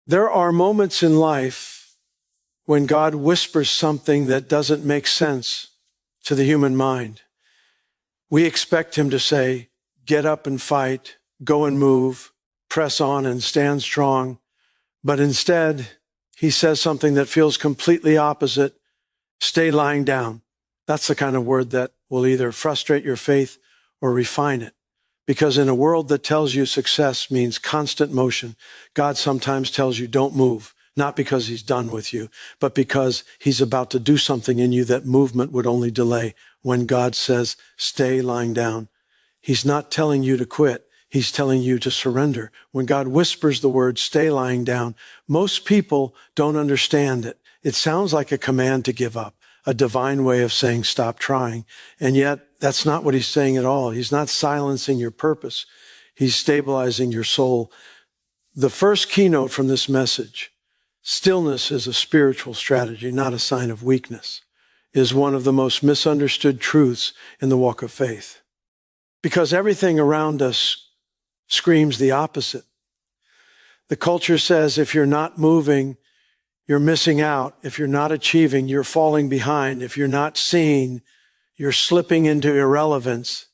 There are moments in life when God whispers something that doesn't make sense to the human mind. We expect him to say, get up and fight, go and move, press on and stand strong. But instead, he says something that feels completely opposite. Stay lying down. That's the kind of word that will either frustrate your faith or refine it. Because in a world that tells you success means constant motion, God sometimes tells you don't move, not because he's done with you, but because he's about to do something in you that movement would only delay. When God says, stay lying down, he's not telling you to quit. He's telling you to surrender. When God whispers the word, stay lying down, most people don't understand it. It sounds like a command to give up, a divine way of saying stop trying. And yet that's not what he's saying at all. He's not silencing your purpose. He's stabilizing your soul. The first keynote from this message, stillness is a spiritual strategy, not a sign of weakness, is one of the most misunderstood truths in the walk of faith. Because everything around us screams the opposite. The culture says if you're not moving, you're missing out. If you're not achieving, you're falling behind. If you're not seeing, you're slipping into irrelevance.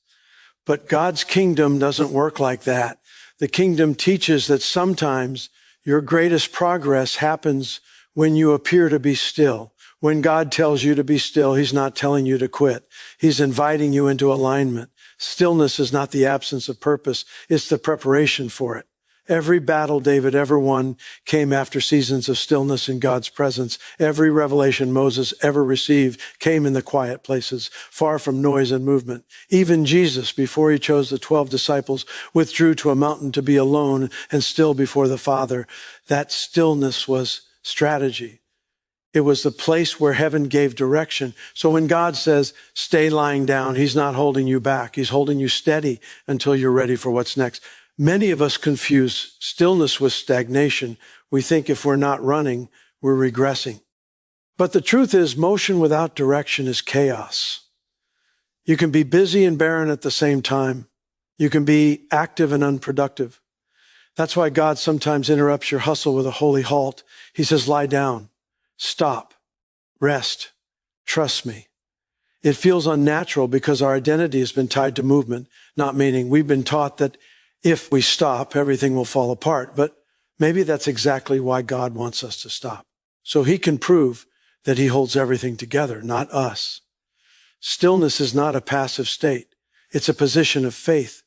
But God's kingdom doesn't work like that. The kingdom teaches that sometimes your greatest progress happens when you appear to be still. When God tells you to be still, he's not telling you to quit. He's inviting you into alignment. Stillness is not the absence of purpose. It's the preparation for it. Every battle David ever won came after seasons of stillness in God's presence. Every revelation Moses ever received came in the quiet places, far from noise and movement. Even Jesus, before he chose the 12 disciples, withdrew to a mountain to be alone and still before the Father. That stillness was strategy. It was the place where heaven gave direction. So when God says, stay lying down, he's not holding you back. He's holding you steady until you're ready for what's next. Many of us confuse stillness with stagnation. We think if we're not running, we're regressing. But the truth is, motion without direction is chaos. You can be busy and barren at the same time. You can be active and unproductive. That's why God sometimes interrupts your hustle with a holy halt. He says, lie down, stop, rest, trust me. It feels unnatural because our identity has been tied to movement, not meaning. We've been taught that if we stop, everything will fall apart. But maybe that's exactly why God wants us to stop. So he can prove that he holds everything together, not us. Stillness is not a passive state. It's a position of faith.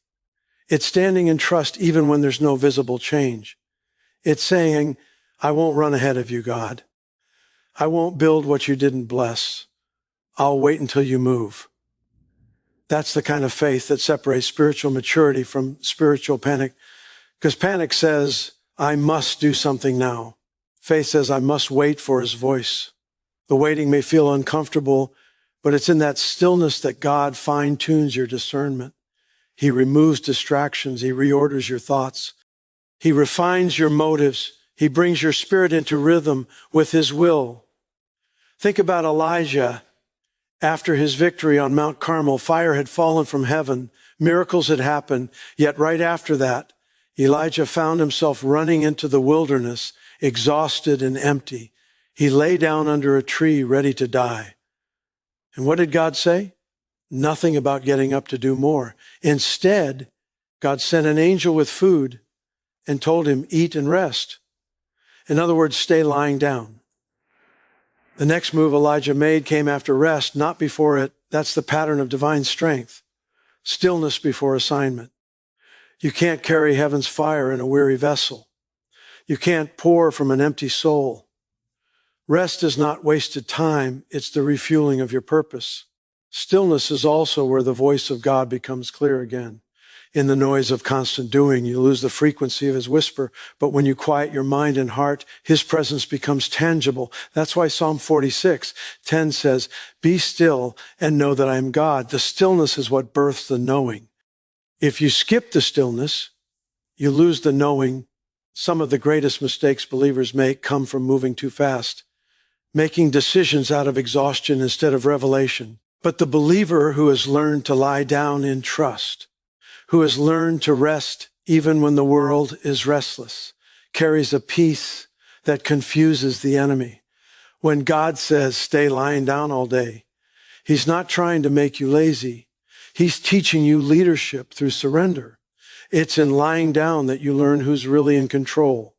It's standing in trust even when there's no visible change. It's saying, I won't run ahead of you, God. I won't build what you didn't bless. I'll wait until you move. That's the kind of faith that separates spiritual maturity from spiritual panic. Because panic says, I must do something now. Faith says, I must wait for his voice. The waiting may feel uncomfortable, but it's in that stillness that God fine-tunes your discernment. He removes distractions. He reorders your thoughts. He refines your motives. He brings your spirit into rhythm with his will. Think about Elijah. After his victory on Mount Carmel, fire had fallen from heaven. Miracles had happened. Yet right after that, Elijah found himself running into the wilderness, exhausted and empty. He lay down under a tree, ready to die. And what did God say? Nothing about getting up to do more. Instead, God sent an angel with food and told him, eat and rest. In other words, stay lying down. The next move Elijah made came after rest, not before it. That's the pattern of divine strength. Stillness before assignment. You can't carry heaven's fire in a weary vessel. You can't pour from an empty soul. Rest is not wasted time. It's the refueling of your purpose. Stillness is also where the voice of God becomes clear again. In the noise of constant doing, you lose the frequency of his whisper. But when you quiet your mind and heart, his presence becomes tangible. That's why Psalm 46:10 says, be still and know that I am God. The stillness is what births the knowing. If you skip the stillness, you lose the knowing. Some of the greatest mistakes believers make come from moving too fast, making decisions out of exhaustion instead of revelation. But the believer who has learned to lie down in trust, who has learned to rest even when the world is restless, carries a peace that confuses the enemy. When God says, stay lying down all day, he's not trying to make you lazy. He's teaching you leadership through surrender. It's in lying down that you learn who's really in control.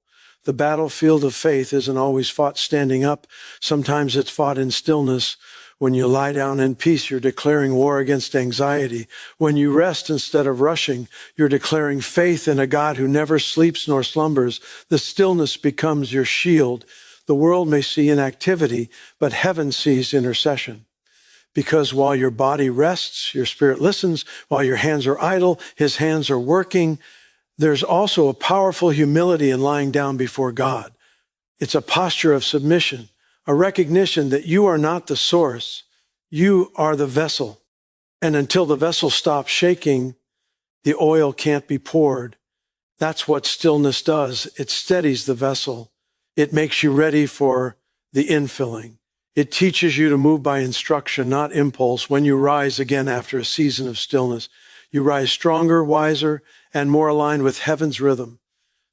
The battlefield of faith isn't always fought standing up. Sometimes it's fought in stillness. When you lie down in peace, you're declaring war against anxiety. When you rest instead of rushing, you're declaring faith in a God who never sleeps nor slumbers. The stillness becomes your shield. The world may see inactivity, but heaven sees intercession. Because while your body rests, your spirit listens. While your hands are idle, his hands are working. There's also a powerful humility in lying down before God. It's a posture of submission, a recognition that you are not the source. You are the vessel. And until the vessel stops shaking, the oil can't be poured. That's what stillness does. It steadies the vessel. It makes you ready for the infilling. It teaches you to move by instruction, not impulse. When you rise again after a season of stillness, you rise stronger, wiser, and more aligned with heaven's rhythm.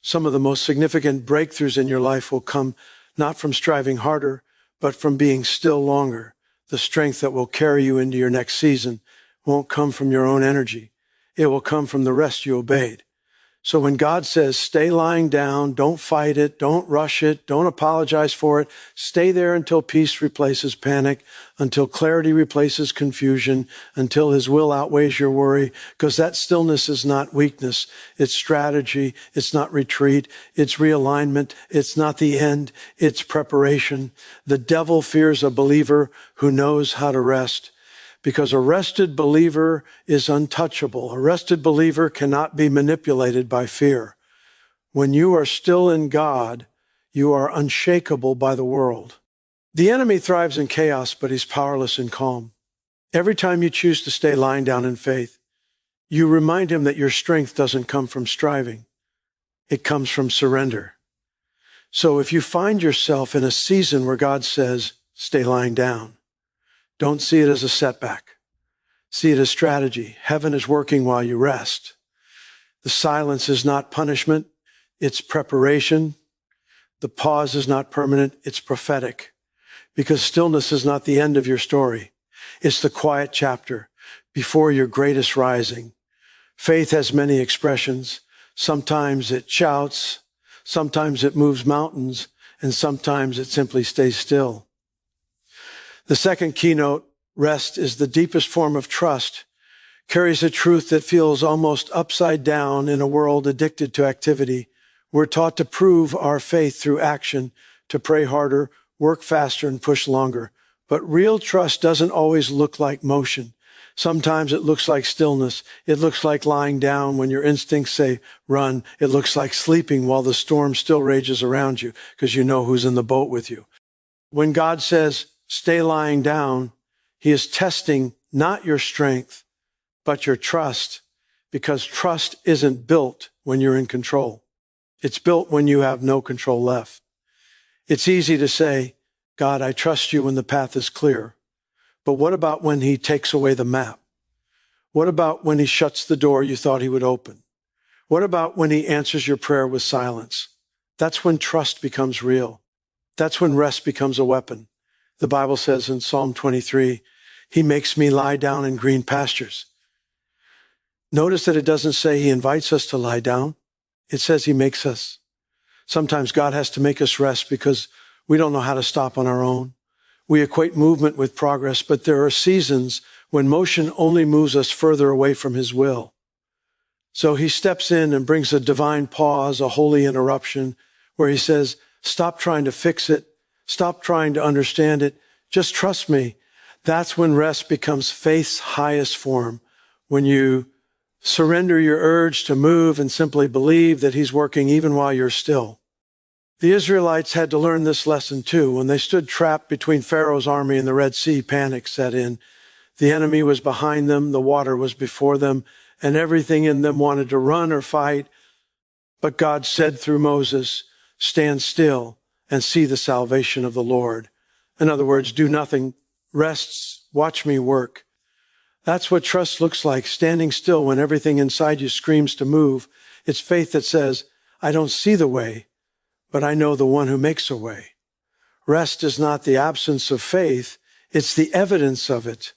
Some of the most significant breakthroughs in your life will come not from striving harder, but from being still longer. The strength that will carry you into your next season won't come from your own energy. It will come from the rest you obeyed. So when God says, stay lying down, don't fight it, don't rush it, don't apologize for it, stay there until peace replaces panic, until clarity replaces confusion, until his will outweighs your worry, because that stillness is not weakness. It's strategy. It's not retreat. It's realignment. It's not the end. It's preparation. The devil fears a believer who knows how to rest. Because a rested believer is untouchable. A rested believer cannot be manipulated by fear. When you are still in God, you are unshakable by the world. The enemy thrives in chaos, but he's powerless in calm. Every time you choose to stay lying down in faith, you remind him that your strength doesn't come from striving. It comes from surrender. So if you find yourself in a season where God says, stay lying down, don't see it as a setback. See it as strategy. Heaven is working while you rest. The silence is not punishment. It's preparation. The pause is not permanent. It's prophetic. Because stillness is not the end of your story. It's the quiet chapter before your greatest rising. Faith has many expressions. Sometimes it shouts. Sometimes it moves mountains. And sometimes it simply stays still. The second keynote, rest, is the deepest form of trust, carries a truth that feels almost upside down in a world addicted to activity. We're taught to prove our faith through action, to pray harder, work faster, and push longer. But real trust doesn't always look like motion. Sometimes it looks like stillness. It looks like lying down when your instincts say run. It looks like sleeping while the storm still rages around you because you know who's in the boat with you. When God says, stay lying down, he is testing not your strength, but your trust, because trust isn't built when you're in control. It's built when you have no control left. It's easy to say, God, I trust you when the path is clear. But what about when he takes away the map? What about when he shuts the door you thought he would open? What about when he answers your prayer with silence? That's when trust becomes real. That's when rest becomes a weapon. The Bible says in Psalm 23, he makes me lie down in green pastures. Notice that it doesn't say he invites us to lie down. It says he makes us. Sometimes God has to make us rest because we don't know how to stop on our own. We equate movement with progress, but there are seasons when motion only moves us further away from his will. So he steps in and brings a divine pause, a holy interruption, where he says, stop trying to fix it. Stop trying to understand it. Just trust me. That's when rest becomes faith's highest form, when you surrender your urge to move and simply believe that he's working even while you're still. The Israelites had to learn this lesson too. When they stood trapped between Pharaoh's army and the Red Sea, panic set in. The enemy was behind them, the water was before them, and everything in them wanted to run or fight. But God said through Moses, stand still and see the salvation of the Lord. In other words, do nothing, rest, watch me work. That's what trust looks like, standing still when everything inside you screams to move. It's faith that says, I don't see the way, but I know the one who makes a way. Rest is not the absence of faith, it's the evidence of it.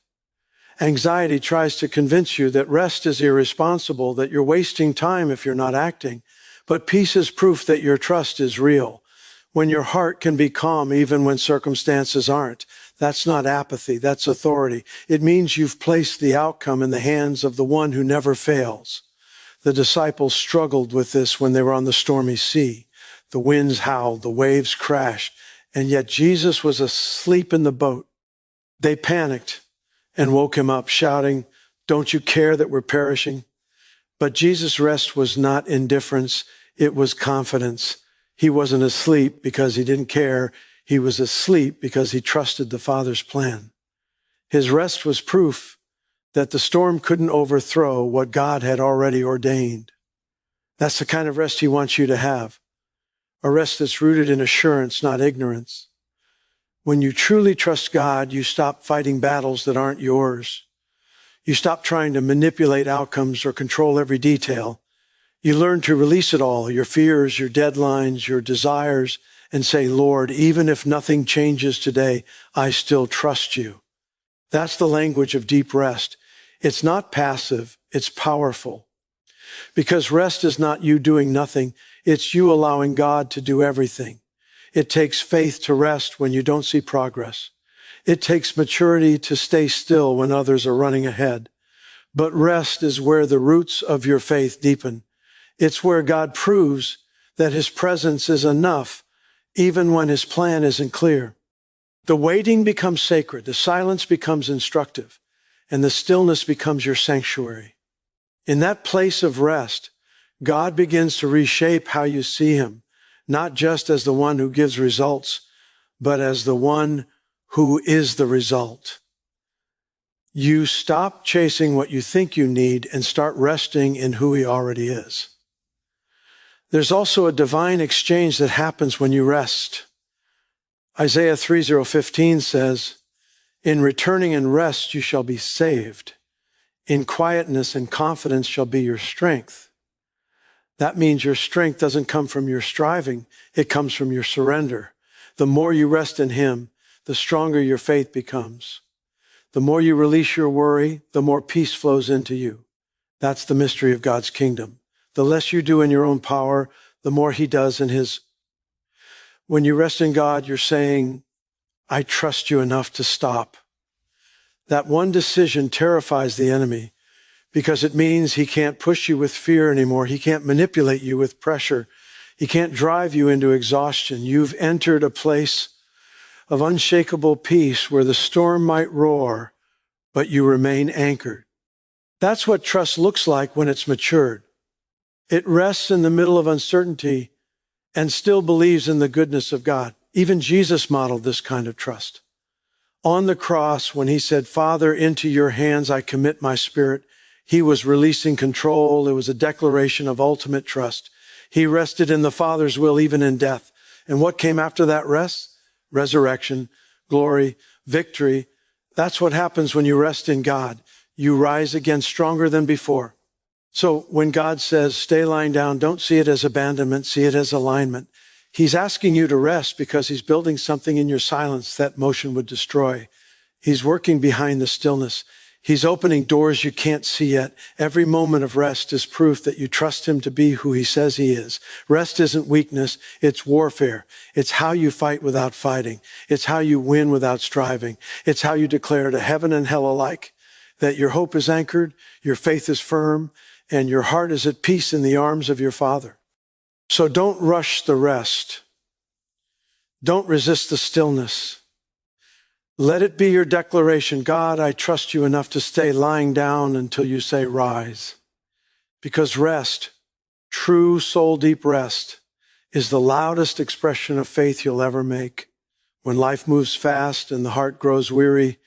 Anxiety tries to convince you that rest is irresponsible, that you're wasting time if you're not acting. But peace is proof that your trust is real. When your heart can be calm even when circumstances aren't, that's not apathy, that's authority. It means you've placed the outcome in the hands of the one who never fails. The disciples struggled with this when they were on the stormy sea. The winds howled, the waves crashed, and yet Jesus was asleep in the boat. They panicked and woke him up, shouting, "Don't you care that we're perishing?" But Jesus' rest was not indifference, it was confidence. He wasn't asleep because he didn't care. He was asleep because he trusted the Father's plan. His rest was proof that the storm couldn't overthrow what God had already ordained. That's the kind of rest he wants you to have. A rest that's rooted in assurance, not ignorance. When you truly trust God, you stop fighting battles that aren't yours. You stop trying to manipulate outcomes or control every detail. You learn to release it all, your fears, your deadlines, your desires, and say, "Lord, even if nothing changes today, I still trust you." That's the language of deep rest. It's not passive, it's powerful. Because rest is not you doing nothing, it's you allowing God to do everything. It takes faith to rest when you don't see progress. It takes maturity to stay still when others are running ahead. But rest is where the roots of your faith deepen. It's where God proves that his presence is enough, even when his plan isn't clear. The waiting becomes sacred, the silence becomes instructive, and the stillness becomes your sanctuary. In that place of rest, God begins to reshape how you see him, not just as the one who gives results, but as the one who is the result. You stop chasing what you think you need and start resting in who he already is. There's also a divine exchange that happens when you rest. Isaiah 3:15 says, "In returning and rest you shall be saved. In quietness and confidence shall be your strength." That means your strength doesn't come from your striving, it comes from your surrender. The more you rest in him, the stronger your faith becomes. The more you release your worry, the more peace flows into you. That's the mystery of God's kingdom. The less you do in your own power, the more he does in his. When you rest in God, you're saying, "I trust you enough to stop." That one decision terrifies the enemy because it means he can't push you with fear anymore. He can't manipulate you with pressure. He can't drive you into exhaustion. You've entered a place of unshakable peace where the storm might roar, but you remain anchored. That's what trust looks like when it's matured. It rests in the middle of uncertainty and still believes in the goodness of God. Even Jesus modeled this kind of trust. On the cross, when he said, "Father, into your hands I commit my spirit," he was releasing control. It was a declaration of ultimate trust. He rested in the Father's will even in death. And what came after that rest? Resurrection, glory, victory. That's what happens when you rest in God. You rise again stronger than before. So when God says, "Stay lying down," don't see it as abandonment, see it as alignment. He's asking you to rest because he's building something in your silence that motion would destroy. He's working behind the stillness. He's opening doors you can't see yet. Every moment of rest is proof that you trust him to be who he says he is. Rest isn't weakness, it's warfare. It's how you fight without fighting. It's how you win without striving. It's how you declare to heaven and hell alike that your hope is anchored, your faith is firm, and your heart is at peace in the arms of your Father. So don't rush the rest. Don't resist the stillness. Let it be your declaration, "God, I trust you enough to stay lying down until you say rise." Because rest, true soul-deep rest, is the loudest expression of faith you'll ever make. When life moves fast and the heart grows weary,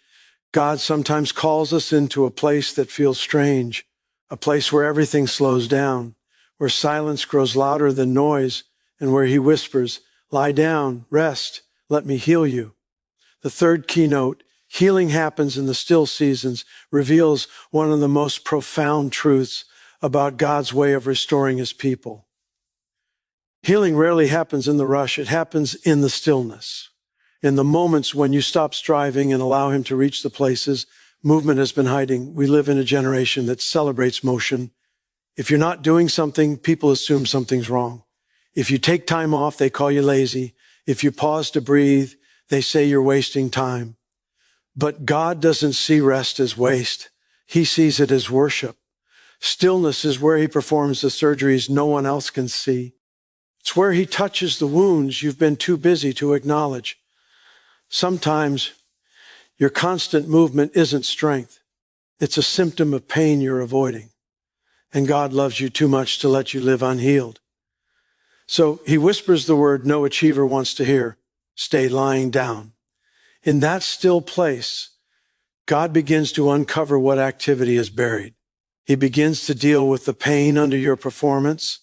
God sometimes calls us into a place that feels strange, a place where everything slows down, where silence grows louder than noise, and where he whispers, "Lie down, rest, let me heal you." The third keynote, healing happens in the still seasons, reveals one of the most profound truths about God's way of restoring his people. Healing rarely happens in the rush. It happens in the stillness, in the moments when you stop striving and allow him to reach the places movement has been hiding. We live in a generation that celebrates motion. If you're not doing something, people assume something's wrong. If you take time off, they call you lazy. If you pause to breathe, they say you're wasting time. But God doesn't see rest as waste. He sees it as worship. Stillness is where he performs the surgeries no one else can see. It's where he touches the wounds you've been too busy to acknowledge. Sometimes your constant movement isn't strength. It's a symptom of pain you're avoiding. And God loves you too much to let you live unhealed. So he whispers the word no achiever wants to hear. Stay lying down. In that still place, God begins to uncover what activity is buried. He begins to deal with the pain under your performance,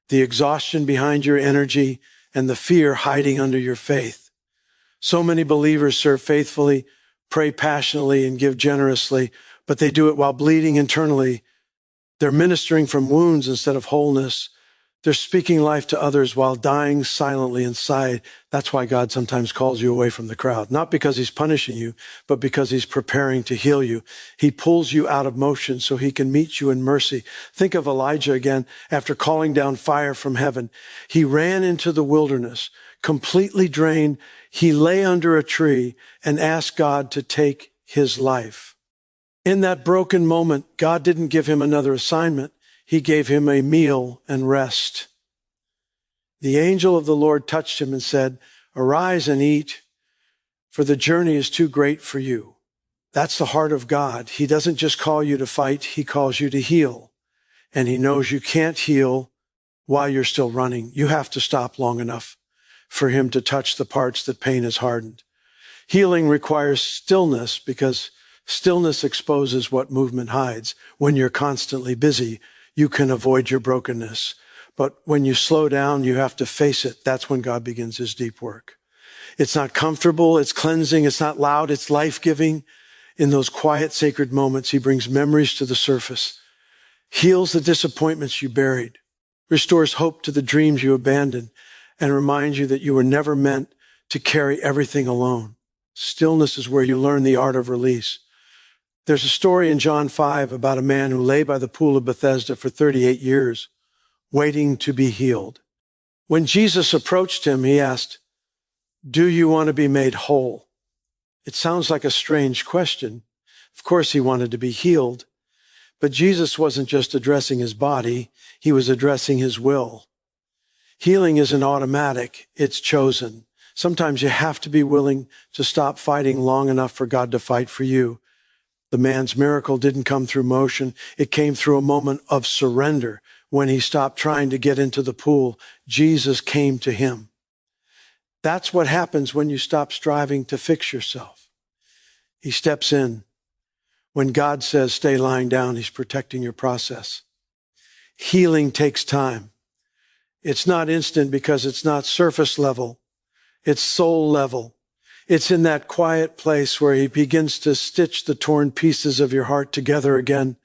the exhaustion behind your energy, and the fear hiding under your faith. So many believers serve faithfully, pray passionately, and give generously, but they do it while bleeding internally. They're ministering from wounds instead of wholeness. They're speaking life to others while dying silently inside. That's why God sometimes calls you away from the crowd. Not because he's punishing you, but because he's preparing to heal you. He pulls you out of motion so he can meet you in mercy. Think of Elijah again. After calling down fire from heaven, he ran into the wilderness, completely drained. He lay under a tree and asked God to take his life. In that broken moment, God didn't give him another assignment. He gave him a meal and rest. The angel of the Lord touched him and said, "Arise and eat, for the journey is too great for you." That's the heart of God. He doesn't just call you to fight, he calls you to heal. And he knows you can't heal while you're still running. You have to stop long enough for him to touch the parts that pain has hardened. Healing requires stillness because stillness exposes what movement hides. When you're constantly busy, you can avoid your brokenness. But when you slow down, you have to face it. That's when God begins his deep work. It's not comfortable, it's cleansing, it's not loud, it's life-giving. In those quiet, sacred moments, he brings memories to the surface, heals the disappointments you buried, restores hope to the dreams you abandoned, and reminds you that you were never meant to carry everything alone. Stillness is where you learn the art of release. There's a story in John 5 about a man who lay by the pool of Bethesda for 38 years, waiting to be healed. When Jesus approached him, he asked, "Do you want to be made whole?" It sounds like a strange question. Of course, he wanted to be healed. But Jesus wasn't just addressing his body, he was addressing his will. Healing isn't automatic, it's chosen. Sometimes you have to be willing to stop fighting long enough for God to fight for you. The man's miracle didn't come through motion. It came through a moment of surrender. When he stopped trying to get into the pool, Jesus came to him. That's what happens when you stop striving to fix yourself. He steps in. When God says, "Stay lying down," he's protecting your process. Healing takes time. It's not instant because it's not surface level. It's soul level. It's in that quiet place where he begins to stitch the torn pieces of your heart together again.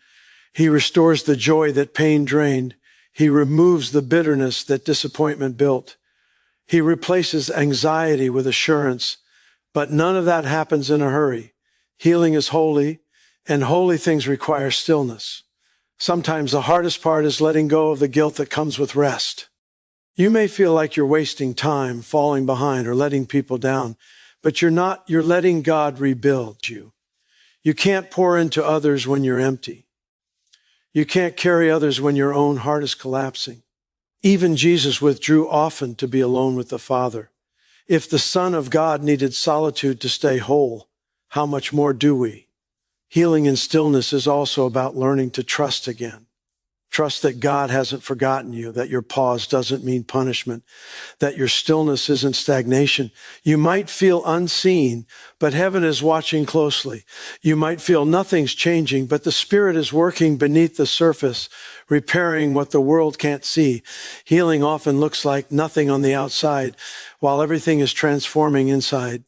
He restores the joy that pain drained. He removes the bitterness that disappointment built. He replaces anxiety with assurance. But none of that happens in a hurry. Healing is holy, and holy things require stillness. Sometimes the hardest part is letting go of the guilt that comes with rest. You may feel like you're wasting time, falling behind, or letting people down. But you're not, you're letting God rebuild you. You can't pour into others when you're empty. You can't carry others when your own heart is collapsing. Even Jesus withdrew often to be alone with the Father. If the Son of God needed solitude to stay whole, how much more do we? Healing in stillness is also about learning to trust again. Trust that God hasn't forgotten you, that your pause doesn't mean punishment, that your stillness isn't stagnation. You might feel unseen, but heaven is watching closely. You might feel nothing's changing, but the Spirit is working beneath the surface, repairing what the world can't see. Healing often looks like nothing on the outside, while everything is transforming inside.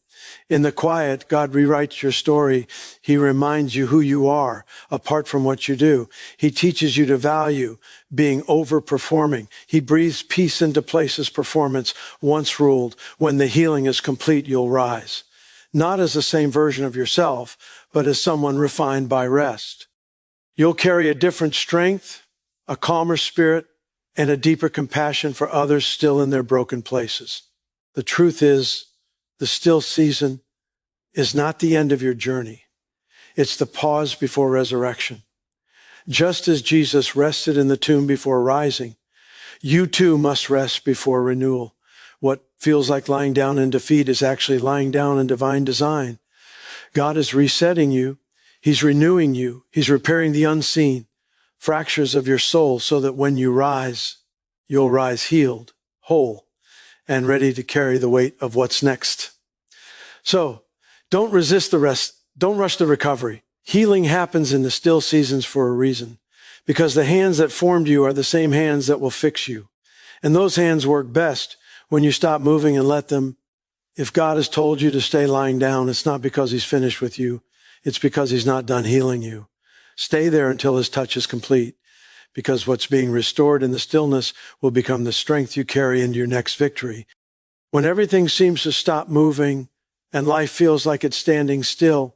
In the quiet, God rewrites your story. He reminds you who you are apart from what you do. He teaches you to value being overperforming. He breathes peace into places performance once ruled. When the healing is complete, you'll rise. Not as the same version of yourself, but as someone refined by rest. You'll carry a different strength, a calmer spirit, and a deeper compassion for others still in their broken places. The truth is, the still season is not the end of your journey. It's the pause before resurrection. Just as Jesus rested in the tomb before rising, you too must rest before renewal. What feels like lying down in defeat is actually lying down in divine design. God is resetting you. He's renewing you. He's repairing the unseen fractures of your soul so that when you rise, you'll rise healed, whole, and ready to carry the weight of what's next. So don't resist the rest. Don't rush the recovery. Healing happens in the still seasons for a reason, because the hands that formed you are the same hands that will fix you. And those hands work best when you stop moving and let them. If God has told you to stay lying down, it's not because he's finished with you. It's because he's not done healing you. Stay there until his touch is complete, because what's being restored in the stillness will become the strength you carry into your next victory. When everything seems to stop moving and life feels like it's standing still,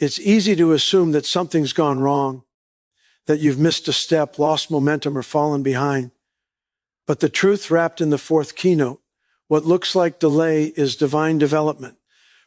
it's easy to assume that something's gone wrong, that you've missed a step, lost momentum, or fallen behind. But the truth wrapped in the fourth keynote, what looks like delay is divine development,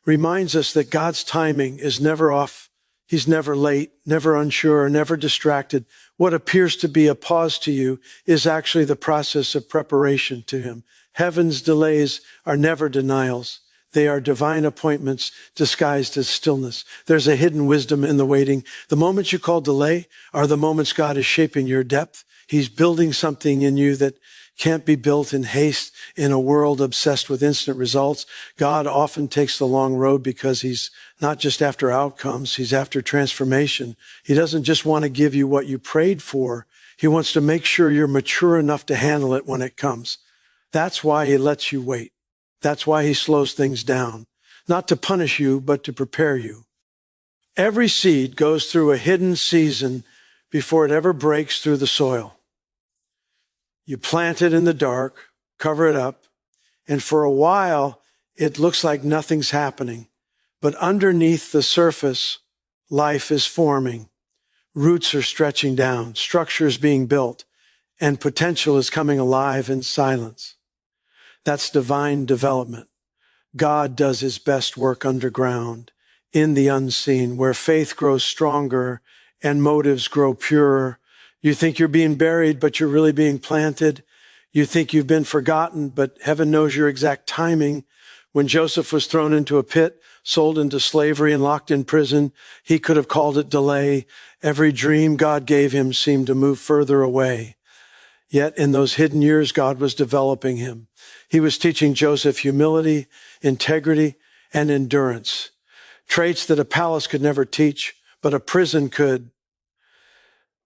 reminds us that God's timing is never off. He's never late, never unsure, never distracted. What appears to be a pause to you is actually the process of preparation to him. Heaven's delays are never denials. They are divine appointments disguised as stillness. There's a hidden wisdom in the waiting. The moments you call delay are the moments God is shaping your depth. He's building something in you that can't be built in haste in a world obsessed with instant results. God often takes the long road because he's not just after outcomes, he's after transformation. He doesn't just want to give you what you prayed for. He wants to make sure you're mature enough to handle it when it comes. That's why he lets you wait. That's why he slows things down, not to punish you, but to prepare you. Every seed goes through a hidden season before it ever breaks through the soil. You plant it in the dark, cover it up, and for a while, it looks like nothing's happening. But underneath the surface, life is forming. Roots are stretching down, structure is being built, and potential is coming alive in silence. That's divine development. God does his best work underground, in the unseen, where faith grows stronger and motives grow purer. You think you're being buried, but you're really being planted. You think you've been forgotten, but heaven knows your exact timing. When Joseph was thrown into a pit, sold into slavery, and locked in prison, he could have called it delay. Every dream God gave him seemed to move further away. Yet in those hidden years, God was developing him. He was teaching Joseph humility, integrity, and endurance, traits that a palace could never teach, but a prison could.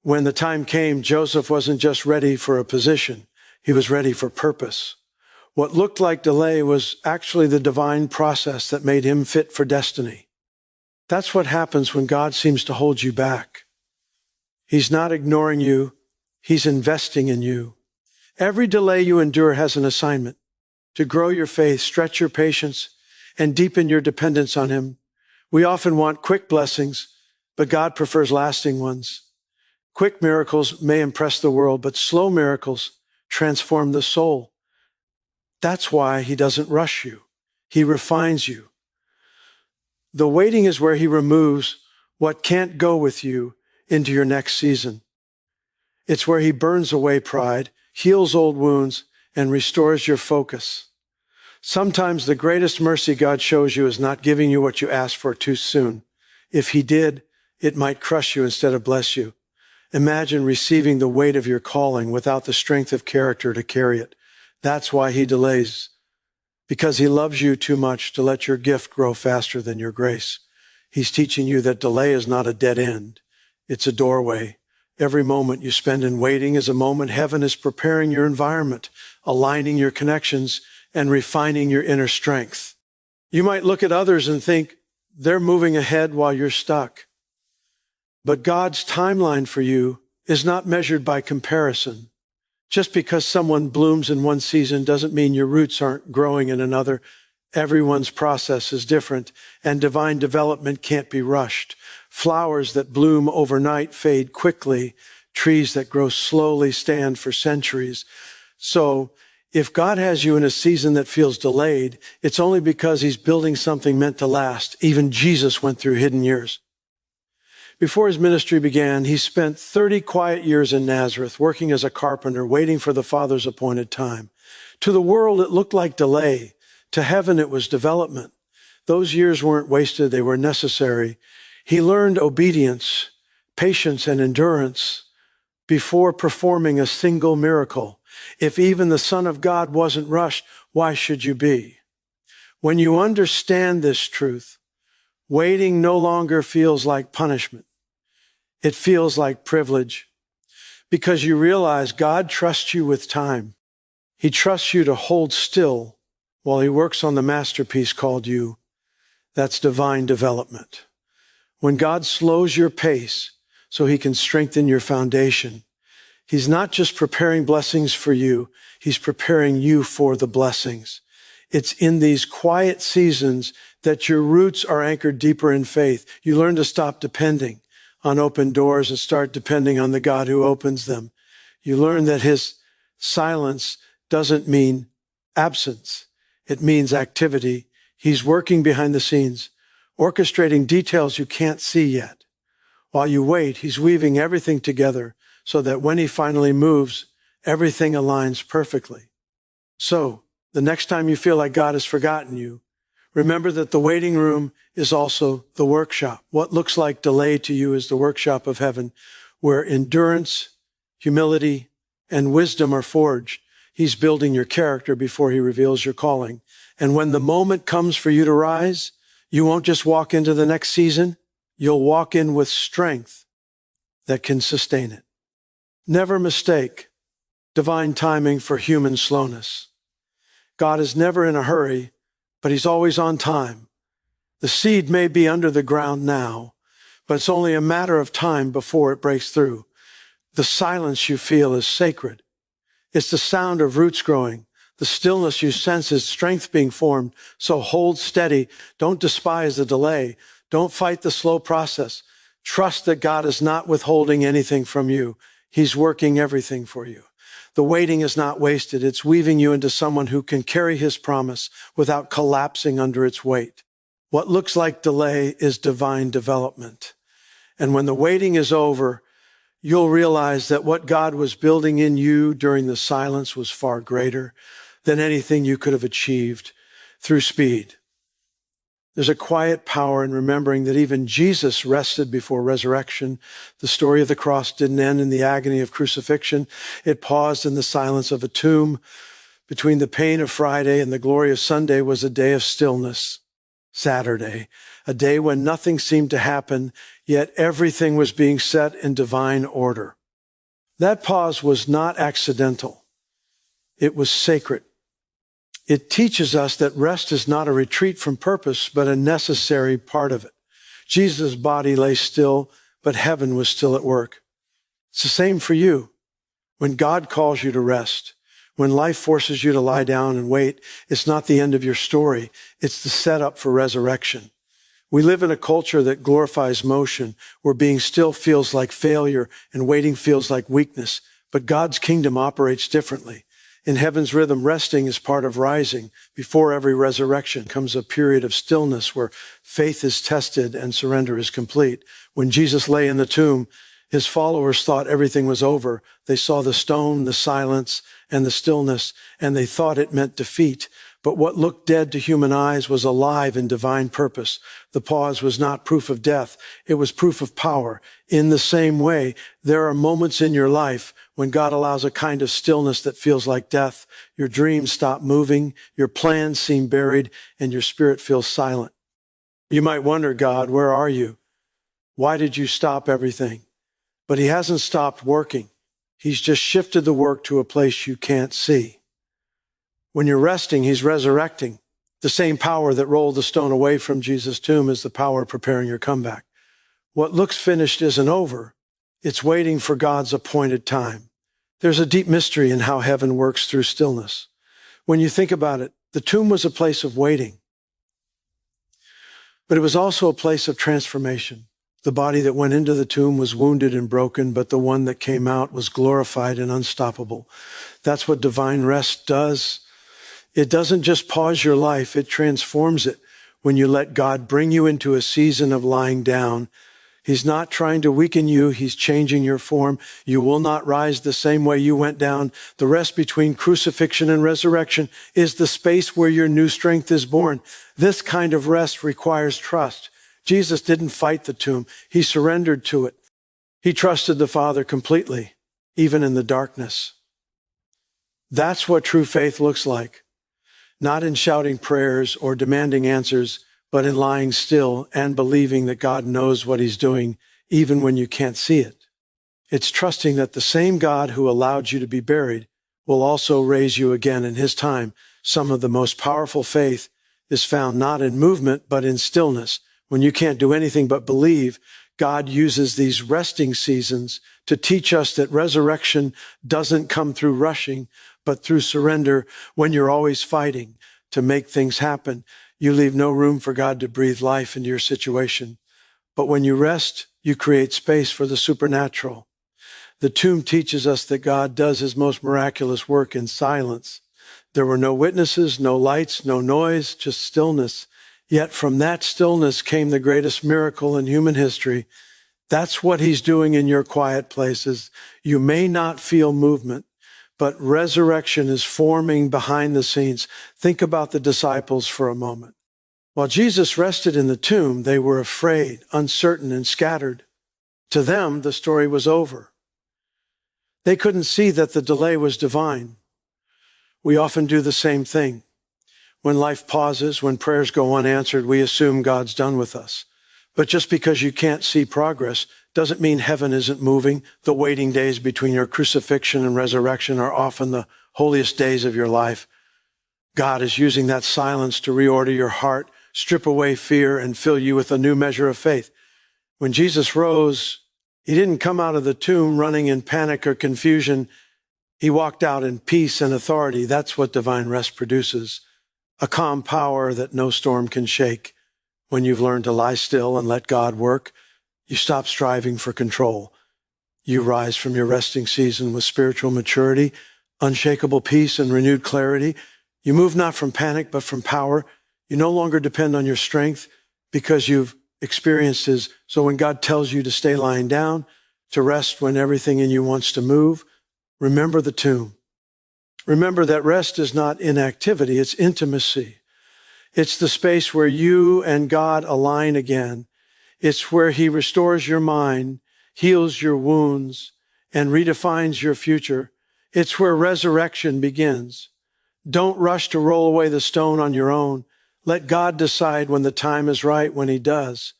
When the time came, Joseph wasn't just ready for a position. He was ready for purpose. What looked like delay was actually the divine process that made him fit for destiny. That's what happens when God seems to hold you back. He's not ignoring you. He's investing in you. Every delay you endure has an assignment to grow your faith, stretch your patience, and deepen your dependence on him. We often want quick blessings, but God prefers lasting ones. Quick miracles may impress the world, but slow miracles transform the soul. That's why he doesn't rush you. He refines you. The waiting is where he removes what can't go with you into your next season. It's where he burns away pride, heals old wounds, and restores your focus. Sometimes the greatest mercy God shows you is not giving you what you asked for too soon. If he did, it might crush you instead of bless you. Imagine receiving the weight of your calling without the strength of character to carry it. That's why he delays, because he loves you too much to let your gift grow faster than your grace. He's teaching you that delay is not a dead end. It's a doorway. Every moment you spend in waiting is a moment heaven is preparing your environment, aligning your connections, and refining your inner strength. You might look at others and think they're moving ahead while you're stuck. But God's timeline for you is not measured by comparison. Just because someone blooms in one season doesn't mean your roots aren't growing in another. Everyone's process is different, and divine development can't be rushed. Flowers that bloom overnight fade quickly. Trees that grow slowly stand for centuries. So if God has you in a season that feels delayed, it's only because he's building something meant to last. Even Jesus went through hidden years. Before his ministry began, he spent 30 quiet years in Nazareth, working as a carpenter, waiting for the Father's appointed time. To the world, it looked like delay. To heaven, it was development. Those years weren't wasted, they were necessary. He learned obedience, patience, and endurance before performing a single miracle. If even the Son of God wasn't rushed, why should you be? When you understand this truth, waiting no longer feels like punishment. It feels like privilege because you realize God trusts you with time. He trusts you to hold still while he works on the masterpiece called you. That's divine development. When God slows your pace so he can strengthen your foundation, he's not just preparing blessings for you, he's preparing you for the blessings. It's in these quiet seasons that your roots are anchored deeper in faith. You learn to stop depending on open doors and start depending on the God who opens them. You learn that his silence doesn't mean absence. It means activity. He's working behind the scenes, orchestrating details you can't see yet. While you wait, he's weaving everything together so that when he finally moves, everything aligns perfectly. So, the next time you feel like God has forgotten you, remember that the waiting room is also the workshop. What looks like delay to you is the workshop of heaven, where endurance, humility, and wisdom are forged. He's building your character before he reveals your calling. And when the moment comes for you to rise, you won't just walk into the next season, you'll walk in with strength that can sustain it. Never mistake divine timing for human slowness. God is never in a hurry, but he's always on time. The seed may be under the ground now, but it's only a matter of time before it breaks through. The silence you feel is sacred. It's the sound of roots growing. The stillness you sense is strength being formed. So hold steady. Don't despise the delay. Don't fight the slow process. Trust that God is not withholding anything from you. He's working everything for you. The waiting is not wasted. It's weaving you into someone who can carry his promise without collapsing under its weight. What looks like delay is divine development. And when the waiting is over, you'll realize that what God was building in you during the silence was far greater than anything you could have achieved through speed. There's a quiet power in remembering that even Jesus rested before resurrection. The story of the cross didn't end in the agony of crucifixion. It paused in the silence of a tomb. Between the pain of Friday and the glory of Sunday was a day of stillness, Saturday, a day when nothing seemed to happen, yet everything was being set in divine order. That pause was not accidental. It was sacred. It teaches us that rest is not a retreat from purpose, but a necessary part of it. Jesus' body lay still, but heaven was still at work. It's the same for you. When God calls you to rest, when life forces you to lie down and wait, it's not the end of your story. It's the setup for resurrection. We live in a culture that glorifies motion, where being still feels like failure and waiting feels like weakness. But God's kingdom operates differently. In heaven's rhythm, resting is part of rising. Before every resurrection comes a period of stillness where faith is tested and surrender is complete. When Jesus lay in the tomb, his followers thought everything was over. They saw the stone, the silence, and the stillness, and they thought it meant defeat. But what looked dead to human eyes was alive in divine purpose. The pause was not proof of death. It was proof of power. In the same way, there are moments in your life when God allows a kind of stillness that feels like death. Your dreams stop moving, your plans seem buried, and your spirit feels silent. You might wonder, God, where are you? Why did you stop everything? But he hasn't stopped working. He's just shifted the work to a place you can't see. When you're resting, he's resurrecting. The same power that rolled the stone away from Jesus' tomb is the power of preparing your comeback. What looks finished isn't over. It's waiting for God's appointed time. There's a deep mystery in how heaven works through stillness. When you think about it, the tomb was a place of waiting, but it was also a place of transformation. The body that went into the tomb was wounded and broken, but the one that came out was glorified and unstoppable. That's what divine rest does. It doesn't just pause your life, it transforms it when you let God bring you into a season of lying down. He's not trying to weaken you. He's changing your form. You will not rise the same way you went down. The rest between crucifixion and resurrection is the space where your new strength is born. This kind of rest requires trust. Jesus didn't fight the tomb. He surrendered to it. He trusted the Father completely, even in the darkness. That's what true faith looks like. Not in shouting prayers or demanding answers, but in lying still and believing that God knows what he's doing, even when you can't see it. It's trusting that the same God who allowed you to be buried will also raise you again in his time. Some of the most powerful faith is found not in movement, but in stillness. When you can't do anything but believe, God uses these resting seasons to teach us that resurrection doesn't come through rushing, but through surrender. When you're always fighting to make things happen, you leave no room for God to breathe life into your situation. But when you rest, you create space for the supernatural. The tomb teaches us that God does his most miraculous work in silence. There were no witnesses, no lights, no noise, just stillness. Yet from that stillness came the greatest miracle in human history. That's what he's doing in your quiet places. You may not feel movement, but resurrection is forming behind the scenes. Think about the disciples for a moment. While Jesus rested in the tomb, they were afraid, uncertain, and scattered. To them, the story was over. They couldn't see that the delay was divine. We often do the same thing. When life pauses, when prayers go unanswered, we assume God's done with us. But just because you can't see progress doesn't mean heaven isn't moving. The waiting days between your crucifixion and resurrection are often the holiest days of your life. God is using that silence to reorder your heart, strip away fear, and fill you with a new measure of faith. When Jesus rose, he didn't come out of the tomb running in panic or confusion. He walked out in peace and authority. That's what divine rest produces. A calm power that no storm can shake. When you've learned to lie still and let God work, you stop striving for control. You rise from your resting season with spiritual maturity, unshakable peace, and renewed clarity. You move not from panic, but from power. You no longer depend on your strength because you've experienced his. So when God tells you to stay lying down, to rest when everything in you wants to move, remember the tomb. Remember that rest is not inactivity, it's intimacy. It's the space where you and God align again. It's where he restores your mind, heals your wounds, and redefines your future. It's where resurrection begins. Don't rush to roll away the stone on your own. Let God decide when the time is right, when he does.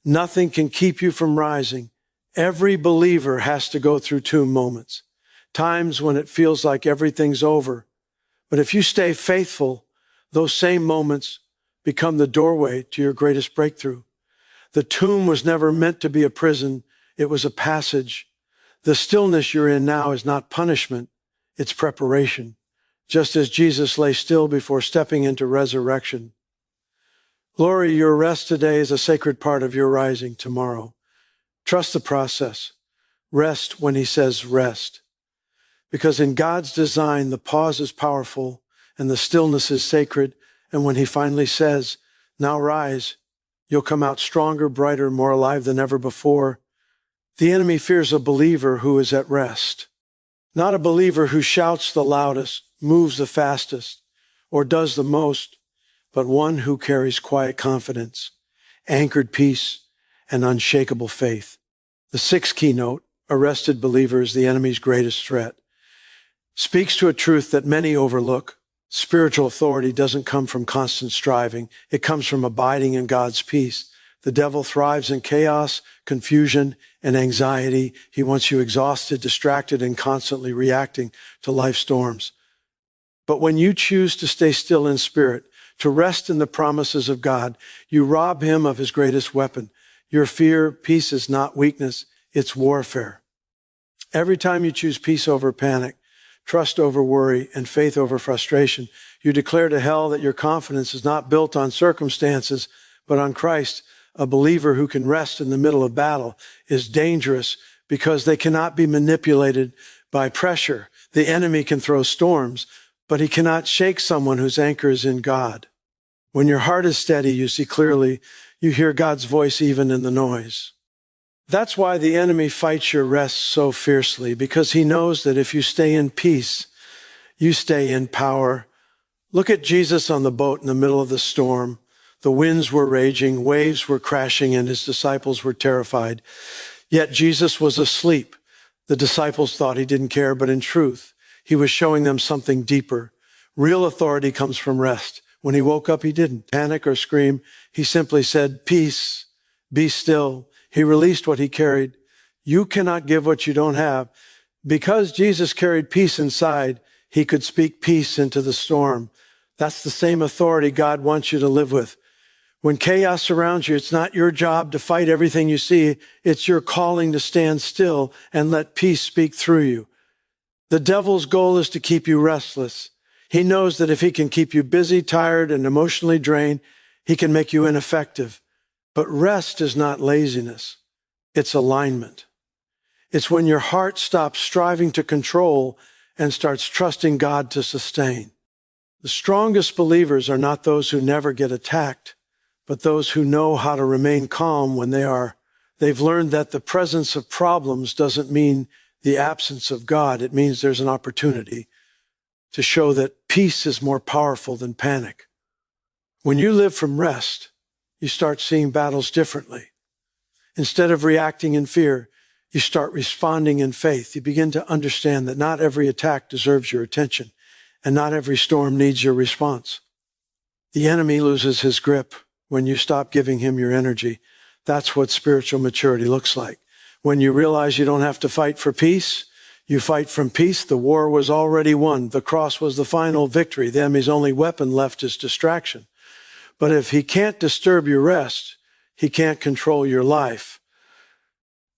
Nothing can keep you from rising. Every believer has to go through tomb moments, times when it feels like everything's over. But if you stay faithful, those same moments become the doorway to your greatest breakthrough. The tomb was never meant to be a prison. It was a passage. The stillness you're in now is not punishment. It's preparation. Just as Jesus lay still before stepping into resurrection. Lori, your rest today is a sacred part of your rising tomorrow. Trust the process. Rest when he says rest. Because in God's design, the pause is powerful and the stillness is sacred. And when he finally says, now rise, you'll come out stronger, brighter, more alive than ever before. The enemy fears a believer who is at rest, not a believer who shouts the loudest, moves the fastest, or does the most, but one who carries quiet confidence, anchored peace, and unshakable faith. The sixth keynote, arrested believer is the enemy's greatest threat, speaks to a truth that many overlook. Spiritual authority doesn't come from constant striving. It comes from abiding in God's peace. The devil thrives in chaos, confusion, and anxiety. He wants you exhausted, distracted, and constantly reacting to life storms. But when you choose to stay still in spirit, to rest in the promises of God, you rob him of his greatest weapon. Your fear, peace is not weakness, it's warfare. Every time you choose peace over panic, trust over worry, and faith over frustration, you declare to hell that your confidence is not built on circumstances, but on Christ. A believer who can rest in the middle of battle is dangerous because they cannot be manipulated by pressure. The enemy can throw storms, but he cannot shake someone whose anchor is in God. When your heart is steady, you see clearly, you hear God's voice even in the noise. That's why the enemy fights your rest so fiercely, because he knows that if you stay in peace, you stay in power. Look at Jesus on the boat in the middle of the storm. The winds were raging, waves were crashing, and his disciples were terrified. Yet Jesus was asleep. The disciples thought he didn't care, but in truth, he was showing them something deeper. Real authority comes from rest. When he woke up, he didn't panic or scream. He simply said, "Peace, be still." He released what he carried. You cannot give what you don't have. Because Jesus carried peace inside, he could speak peace into the storm. That's the same authority God wants you to live with. When chaos surrounds you, it's not your job to fight everything you see. It's your calling to stand still and let peace speak through you. The devil's goal is to keep you restless. He knows that if he can keep you busy, tired, and emotionally drained, he can make you ineffective. But rest is not laziness. It's alignment. It's when your heart stops striving to control and starts trusting God to sustain. The strongest believers are not those who never get attacked, but those who know how to remain calm when they've learned that the presence of problems doesn't mean the absence of God. It means there's an opportunity to show that peace is more powerful than panic. When you live from rest, you start seeing battles differently. Instead of reacting in fear, you start responding in faith. You begin to understand that not every attack deserves your attention, and not every storm needs your response. The enemy loses his grip when you stop giving him your energy. That's what spiritual maturity looks like. When you realize you don't have to fight for peace, you fight from peace. The war was already won. The cross was the final victory. The enemy's only weapon left is distraction. But if he can't disturb your rest, he can't control your life.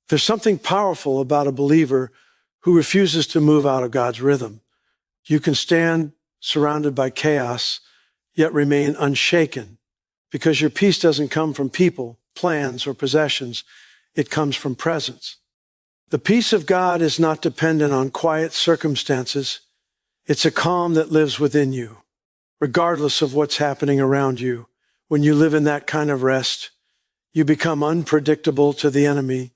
There's something powerful about a believer who refuses to move out of God's rhythm. You can stand surrounded by chaos, yet remain unshaken, because your peace doesn't come from people, plans, or possessions. It comes from presence. The peace of God is not dependent on quiet circumstances. It's a calm that lives within you, regardless of what's happening around you. When you live in that kind of rest, you become unpredictable to the enemy.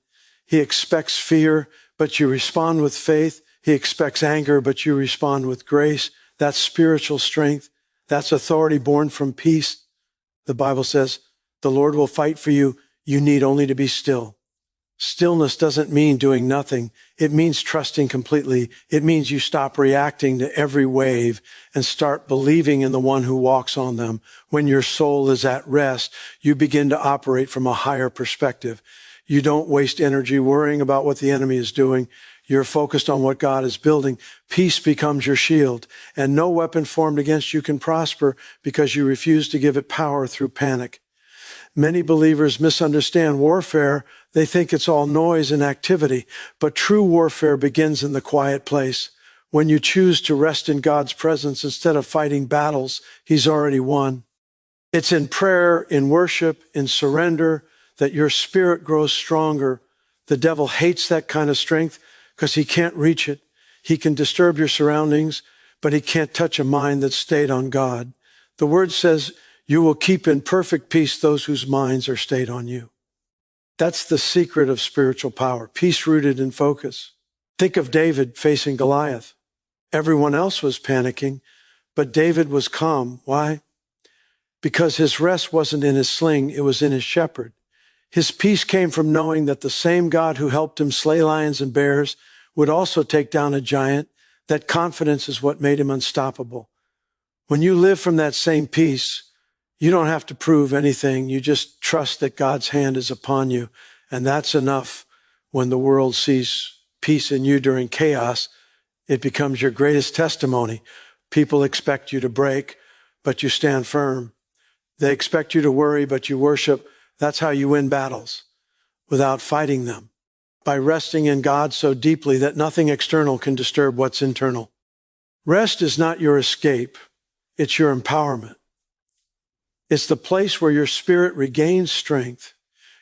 He expects fear, but you respond with faith. He expects anger, but you respond with grace. That's spiritual strength. That's authority born from peace. The Bible says, the Lord will fight for you. You need only to be still. Stillness doesn't mean doing nothing. It means trusting completely. It means you stop reacting to every wave and start believing in the one who walks on them. When your soul is at rest, you begin to operate from a higher perspective. You don't waste energy worrying about what the enemy is doing. You're focused on what God is building. Peace becomes your shield, and no weapon formed against you can prosper because you refuse to give it power through panic. Many believers misunderstand warfare. They think it's all noise and activity, but true warfare begins in the quiet place. When you choose to rest in God's presence instead of fighting battles He's already won. It's in prayer, in worship, in surrender that your spirit grows stronger. The devil hates that kind of strength because he can't reach it. He can disturb your surroundings, but he can't touch a mind that's stayed on God. The word says, you will keep in perfect peace those whose minds are stayed on you. That's the secret of spiritual power, peace rooted in focus. Think of David facing Goliath. Everyone else was panicking, but David was calm. Why? Because his rest wasn't in his sling, it was in his shepherd. His peace came from knowing that the same God who helped him slay lions and bears would also take down a giant. That confidence is what made him unstoppable. When you live from that same peace, you don't have to prove anything. You just trust that God's hand is upon you. And that's enough. When the world sees peace in you during chaos, it becomes your greatest testimony. People expect you to break, but you stand firm. They expect you to worry, but you worship. That's how you win battles, without fighting them, by resting in God so deeply that nothing external can disturb what's internal. Rest is not your escape. It's your empowerment. It's the place where your spirit regains strength,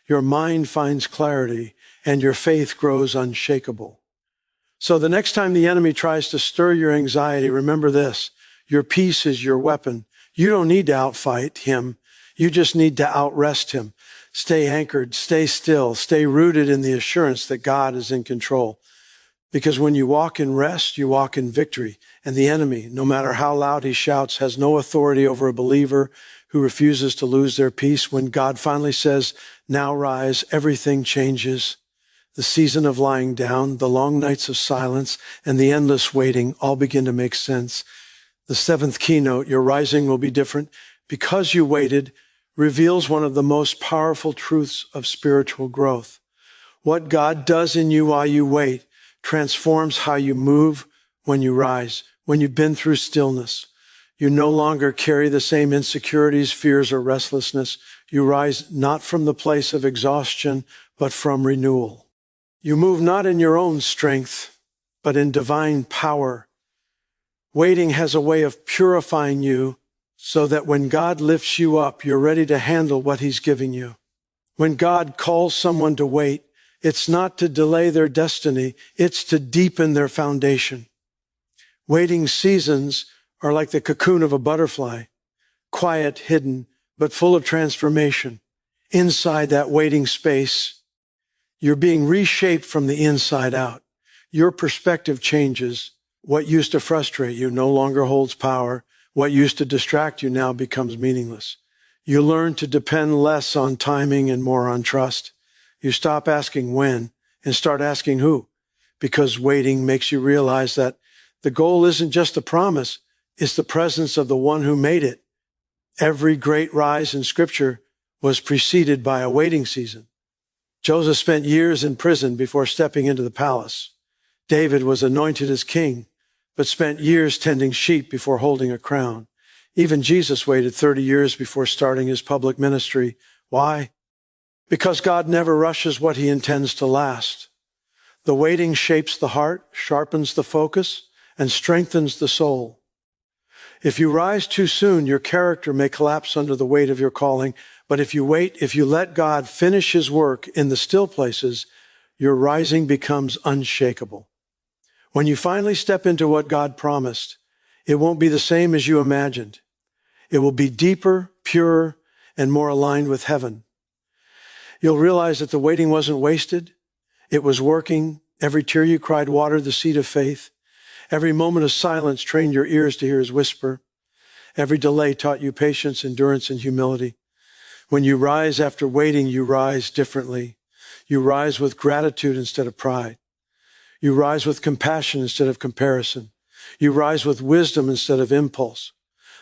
your mind finds clarity, and your faith grows unshakable. So the next time the enemy tries to stir your anxiety, remember this: your peace is your weapon. You don't need to outfight him. You just need to outrest him. Stay anchored, stay still, stay rooted in the assurance that God is in control. Because when you walk in rest, you walk in victory. And the enemy, no matter how loud he shouts, has no authority over a believer who refuses to lose their peace. When God finally says, "Now rise," everything changes. The season of lying down, the long nights of silence, and the endless waiting all begin to make sense. The seventh keynote, your rising will be different because you waited, reveals one of the most powerful truths of spiritual growth. What God does in you while you wait transforms how you move when you rise. When you've been through stillness, you no longer carry the same insecurities, fears, or restlessness. You rise not from the place of exhaustion, but from renewal. You move not in your own strength, but in divine power. Waiting has a way of purifying you so that when God lifts you up, you're ready to handle what he's giving you. When God calls someone to wait, it's not to delay their destiny, it's to deepen their foundation. Waiting seasons are like the cocoon of a butterfly, quiet, hidden, but full of transformation. Inside that waiting space, you're being reshaped from the inside out. Your perspective changes. What used to frustrate you no longer holds power. What used to distract you now becomes meaningless. You learn to depend less on timing and more on trust. You stop asking when and start asking who, because waiting makes you realize that the goal isn't just a promise, it's the presence of the one who made it. Every great rise in Scripture was preceded by a waiting season. Joseph spent years in prison before stepping into the palace. David was anointed as king, but spent years tending sheep before holding a crown. Even Jesus waited 30 years before starting his public ministry. Why? Because God never rushes what he intends to last. The waiting shapes the heart, sharpens the focus, and strengthens the soul. If you rise too soon, your character may collapse under the weight of your calling. But if you wait, if you let God finish his work in the still places, your rising becomes unshakable. When you finally step into what God promised, it won't be the same as you imagined. It will be deeper, purer, and more aligned with heaven. You'll realize that the waiting wasn't wasted. It was working. Every tear you cried watered the seed of faith. Every moment of silence trained your ears to hear his whisper. Every delay taught you patience, endurance, and humility. When you rise after waiting, you rise differently. You rise with gratitude instead of pride. You rise with compassion instead of comparison. You rise with wisdom instead of impulse.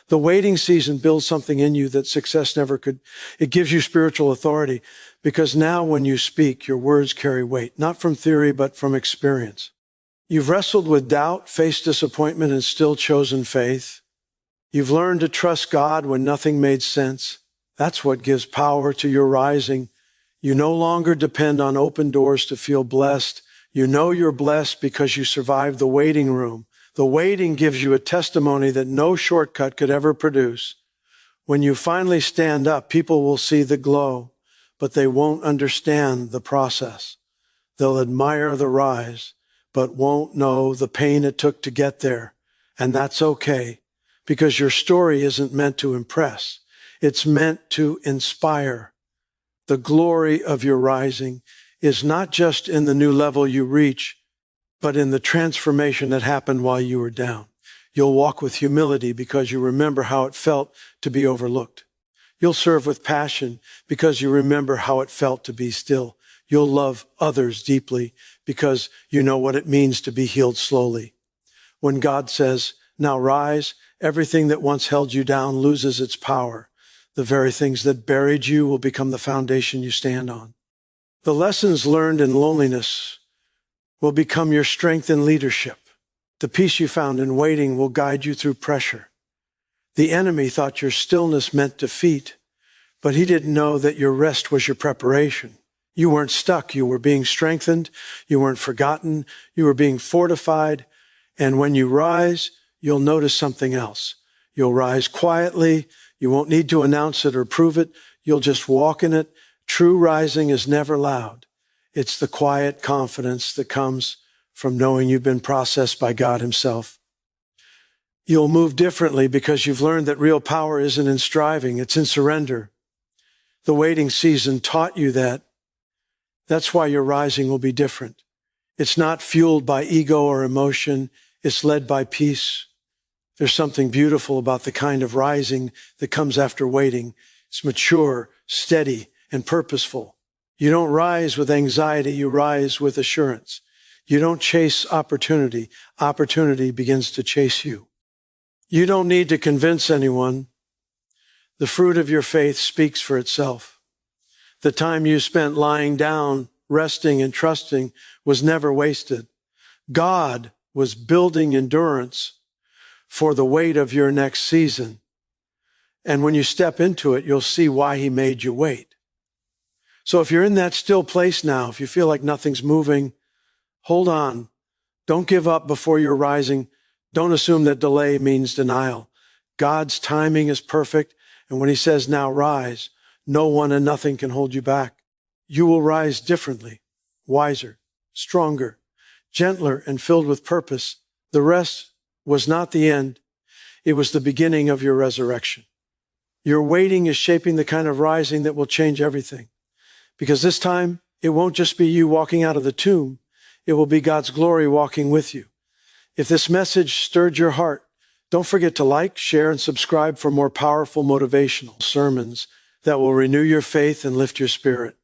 The waiting season builds something in you that success never could. It gives you spiritual authority because now when you speak, your words carry weight, not from theory, but from experience. You've wrestled with doubt, faced disappointment, and still chosen faith. You've learned to trust God when nothing made sense. That's what gives power to your rising. You no longer depend on open doors to feel blessed. You know you're blessed because you survived the waiting room. The waiting gives you a testimony that no shortcut could ever produce. When you finally stand up, people will see the glow, but they won't understand the process. They'll admire the rise, but won't know the pain it took to get there. And that's okay, because your story isn't meant to impress. It's meant to inspire. The glory of your rising is not just in the new level you reach, but in the transformation that happened while you were down. You'll walk with humility because you remember how it felt to be overlooked. You'll serve with passion because you remember how it felt to be still. You'll love others deeply because you know what it means to be healed slowly. When God says, "Now rise," everything that once held you down loses its power. The very things that buried you will become the foundation you stand on. The lessons learned in loneliness will become your strength in leadership. The peace you found in waiting will guide you through pressure. The enemy thought your stillness meant defeat, But he didn't know that your rest was your preparation. You weren't stuck. You were being strengthened. You weren't forgotten. You were being fortified. And when you rise, you'll notice something else. You'll rise quietly. You won't need to announce it or prove it. You'll just walk in it. True rising is never loud. It's the quiet confidence that comes from knowing you've been processed by God himself. You'll move differently because you've learned that real power isn't in striving, it's in surrender. The waiting season taught you that. That's why your rising will be different. It's not fueled by ego or emotion. It's led by peace. There's something beautiful about the kind of rising that comes after waiting. It's mature, steady, and purposeful. You don't rise with anxiety. You rise with assurance. You don't chase opportunity. Opportunity begins to chase you. You don't need to convince anyone. The fruit of your faith speaks for itself. The time you spent lying down, resting, and trusting was never wasted. God was building endurance for the weight of your next season. And when you step into it, you'll see why he made you wait. So if you're in that still place now, if you feel like nothing's moving, hold on. Don't give up before you're rising. Don't assume that delay means denial. God's timing is perfect. And when he says, now rise, no one and nothing can hold you back. You will rise differently, wiser, stronger, gentler, and filled with purpose. The rest was not the end. It was the beginning of your resurrection. Your waiting is shaping the kind of rising that will change everything. Because this time, it won't just be you walking out of the tomb. It will be God's glory walking with you. If this message stirred your heart, don't forget to like, share, and subscribe for more powerful motivational sermons that will renew your faith and lift your spirit.